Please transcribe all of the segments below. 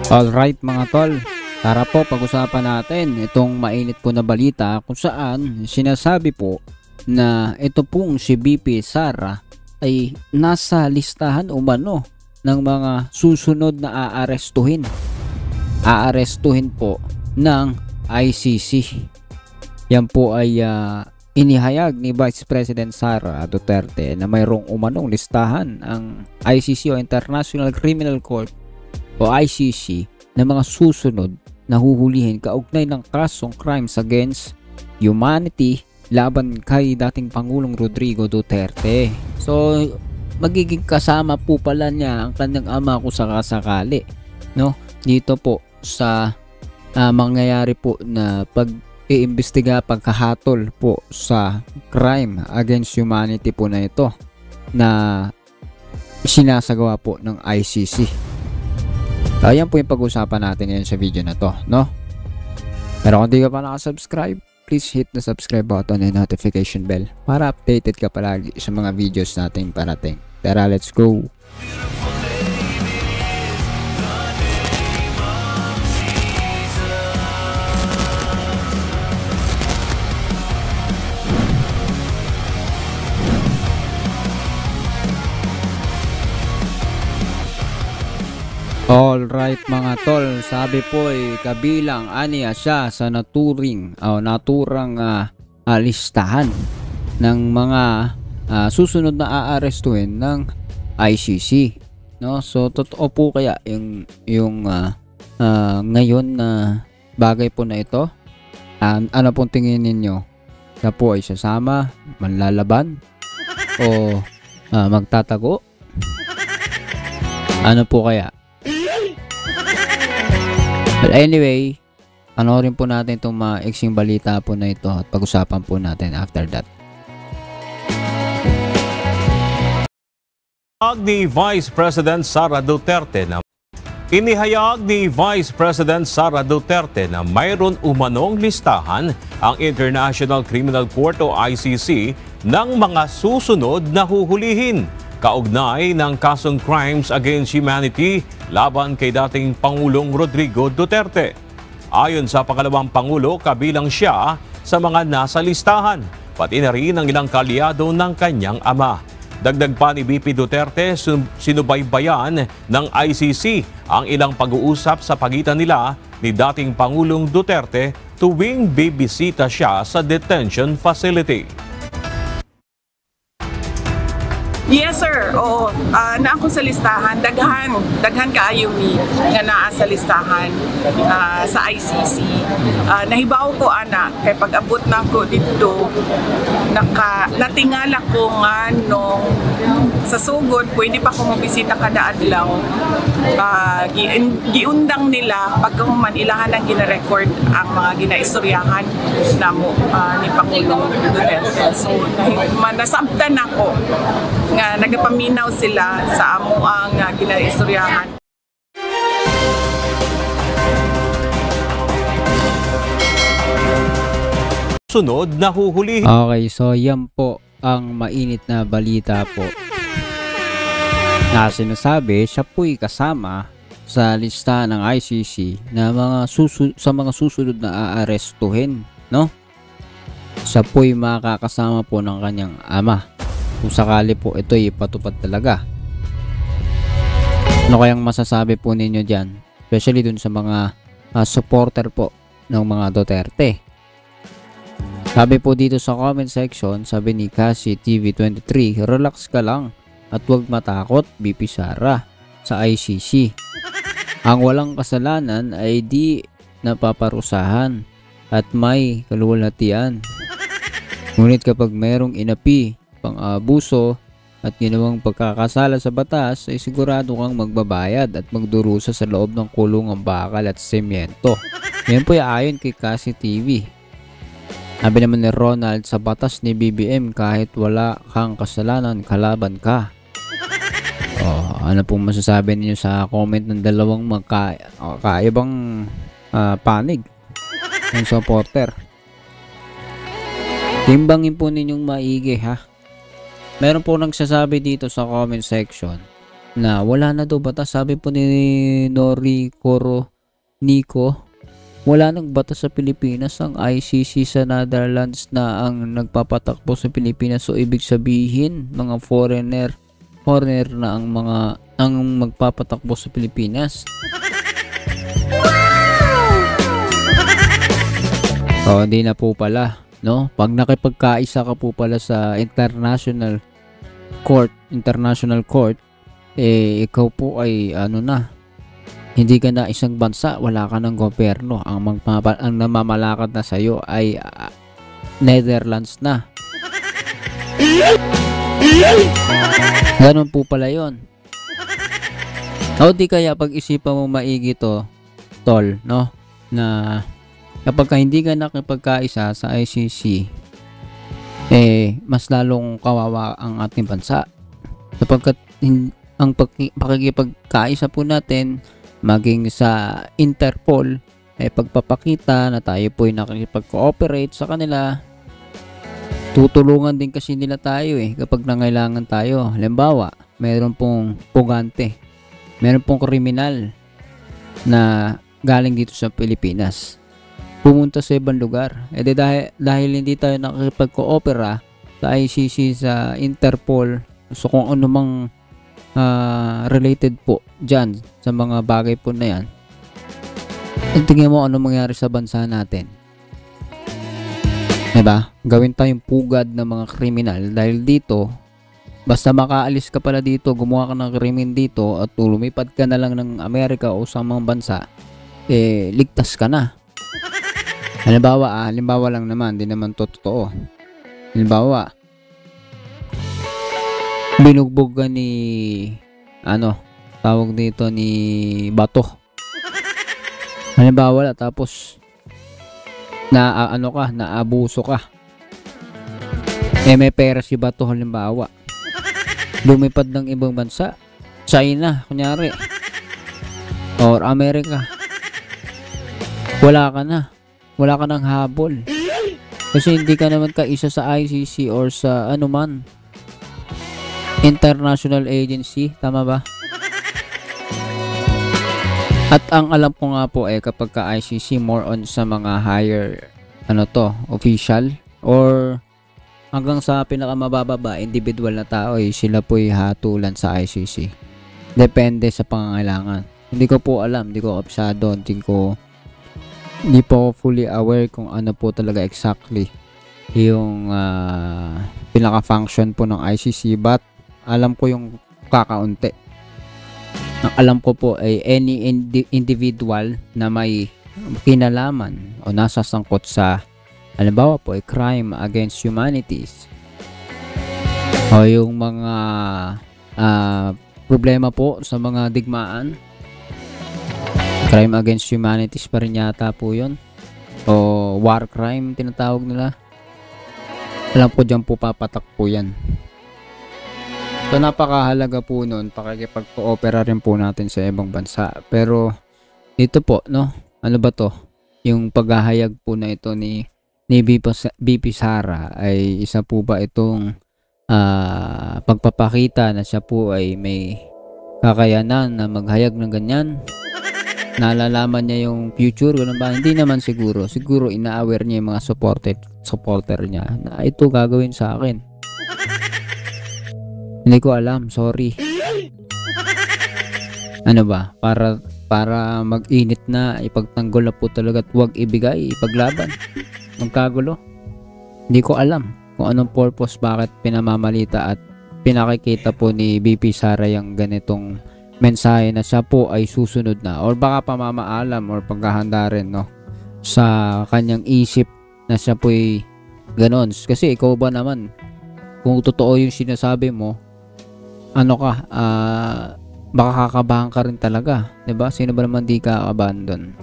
Alright mga tol, tara po pag-usapan natin itong mainit po na balita kung saan sinasabi po na ito pong si BP Sara ay nasa listahan umano ng mga susunod na aarestuhin. Aarestuhin po ng ICC. Yan po ay inihayag ni Vice President Sara Duterte na mayroong umanong listahan ang ICC o International Criminal Court o ICC na mga susunod na huhulihin kaugnay ng kasong crimes against humanity laban kay dating Pangulong Rodrigo Duterte. So magiging kasama po pala niya ang kanyang ama kung sakasakali, no? Dito po sa mangyayari po na pag-iimbestiga, pagkahatol po sa crime against humanity po na ito na sinasagawa po ng ICC. Ayan po yung pag-usapan natin ngayon sa video na to, no? Pero kung di ka pa nakasubscribe, please hit the subscribe button and notification bell para updated ka palagi sa mga videos natin parating. Tara, let's go! Alright mga tol, sabi po ay kabilang aniya siya sa naturang listahan ng mga susunod na aarestuhin ng ICC, no? So totoo po kaya yung ngayon na bagay po na ito? Ano pong tingin ninyo? Siya po ay sasama, manlalaban o magtatago? Ano po kaya? But anyway, panoorin po natin itong maiksing balita po na ito at pag-usapan po natin after that. Ni Vice President Sara Duterte na inihayag ni Vice President Sara Duterte na mayroon umanong listahan ang International Criminal Court o ICC ng mga susunod na huhulihin kaugnay ng kasong crimes against humanity laban kay dating Pangulong Rodrigo Duterte. Ayon sa pangalawang Pangulo, kabilang siya sa mga nasa listahan, pati na rin ang ilang kalyado ng kanyang ama. Dagdag pa ni BP Duterte, sinubaybayan ng ICC ang ilang pag-uusap sa pagitan nila ni dating Pangulong Duterte tuwing bibisita siya sa detention facility. Yes sir, oo. Na ako sa listahan, daghan kaayo mi nga naa sa listahan sa ICC. Nahibaw ko ana kay pag-abot na ko dito natingala ko nga nung sa sugod pwede pa ko mabisita kada adlaw. Giundang nila pagkahuman ilahan ang gina-record ang mga ginaistoryahan namo ni Pangulong Duterte. So nasabtan ako nga nagapaminaw sila sa amo ang ginaistoryahan. Sunod na huhulihin. Okay, so yan po ang mainit na balita po na sinasabi siya po'y kasama sa lista ng ICC na sa mga susunod na aarestuhin, no? Siya po'y makakasama po ng kanyang ama kung sakali po ito ipatupad talaga. Ano kayang masasabi po ninyo dyan? Especially dun sa mga supporter po ng mga Duterte. Sabi po dito sa comment section, sabi ni Cassie TV23, relax ka lang at huwag matakot BP Sara sa ICC. Ang walang kasalanan ay di napaparusahan at may kaluwalhatian. Ngunit kapag mayroong inapi, pang-abuso at ginawang pagkakasala sa batas ay sigurado kang magbabayad at magdurusa sa loob ng kulungang bakal at semyento. Yan po ay ayon kay Cassie TV. Sabi naman ni Ronald, sa batas ni BBM kahit wala kang kasalanan kalaban ka. Ano pong masasabi niyo sa comment ng dalawang magkaibang panig ng supporter? Timbangin po ninyong maigi ha. Meron po nagsasabi dito sa comment section na wala na daw batas. Sabi po ni Nori Nico, wala nang batas sa Pilipinas. Ang ICC sa Netherlands na ang nagpapatakbo sa Pilipinas. So ibig sabihin mga foreigner na ang magpapatakbo sa Pilipinas. So hindi na po pala, no? Pag nakipagkaisa ka po pala sa international court, ikaw po ay hindi ka na isang bansa, wala ka ng gobyerno. Ang namamalakad na sa'yo ay Netherlands na. Ganun po pala yun. O di kaya pag-isipan mo maigi to, tol, no? Na kapag hindi ka nakipagkaisa sa ICC, mas lalong kawawa ang ating bansa. Sapagkat ang pakikipagkaisa po natin maging sa Interpol ay pagpapakita na tayo po ay nakikipag-cooperate sa kanila. Tutulungan din kasi nila tayo kapag nangailangan tayo. Halimbawa, meron pong pugante, meron pong kriminal na galing dito sa Pilipinas, pumunta sa ibang lugar. Dahil hindi tayo nakikipag-coopera sa ICC, sa Interpol, so kung ano mang related po dyan sa mga bagay po na yan, tingnan mo ano mangyari sa bansa natin. Diba? Gawin tayong pugad ng mga kriminal dahil dito, basta makaalis ka pala dito, gumawa ka ng krimen dito at lumipad ka na lang ng Amerika o sa mga bansa, ligtas ka na. Halimbawa lang naman, di naman totoo. Halimbawa, binugbog ka ni tawag dito ni Bato. Halimbawa tapos naabuso ka. May pera si Bato halimbawa. Lumipad ng ibang bansa, China kunyari, or Amerika. Wala ka nang habol. Kasi hindi ka naman kaisa sa ICC or sa anuman international agency, tama ba? At ang alam ko nga po kapag ka ICC, more on sa mga higher official or hanggang sa pinakamababa individual na tao, sila po hatulan sa ICC. Depende sa pangangailangan. Hindi ko po alam, hindi ko obsado, hindi po fully aware kung ano po talaga exactly yung pinaka-function po ng ICC, but alam ko yung kakaunti. Ang alam ko po ay any individual na may kinalaman o nasasangkot sa halimbawa po crime against humanities o yung mga problema po sa mga digmaan, crime against humanities pa rin yata po yun, o war crime tinatawag nila. Alam ko dyan po papatak po yan. So napakahalaga po nun, pakikipag-coopera rin po natin sa ibang bansa. Pero dito po, no, ano ba to? Yung paghahayag po na ito ni BP Sara ay isa po ba itong pagpapakita na siya po ay may kakayanan na maghayag ng ganyan? Nalalaman niya yung future, ganun ba? Hindi naman siguro. Siguro ina-aware niya yung mga supporter niya na ito gagawin sa akin. Hindi ko alam, sorry. Ano ba? Para mag-init na, ipagtanggol na po talaga at huwag ibigay, ipaglaban. Magkagulo. Hindi ko alam kung anong purpose, bakit pinamamalita at pinakikita po ni BP Sara yung ganitong mensahe na siya po ay susunod na, or baka pamamaalam or paghahanda rin, no, sa kanyang isip na siya po ay ganon. Kasi ikaw ba naman, kung totoo yung sinasabi mo, baka kakabahan ka rin talaga, 'di ba? Sino ba naman di kakabahan doon?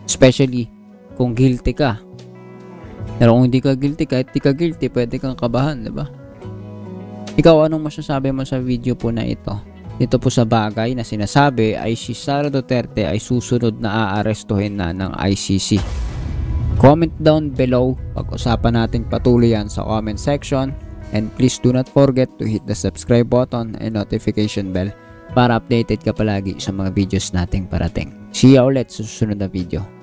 Especially kung guilty ka. Pero kung hindi ka guilty, kahit di ka guilty, pwede kang kabahan, 'di ba? Ikaw, anong masasabi mo sa video po na ito? Dito po sa bagay na sinasabi ay si Sara Duterte ay susunod na aarestuhin na ng ICC. Comment down below, pag-usapan natin patuloy yan sa comment section. And please do not forget to hit the subscribe button and notification bell para updated ka palagi sa mga videos nating parating. See ya ulit sa susunod na video.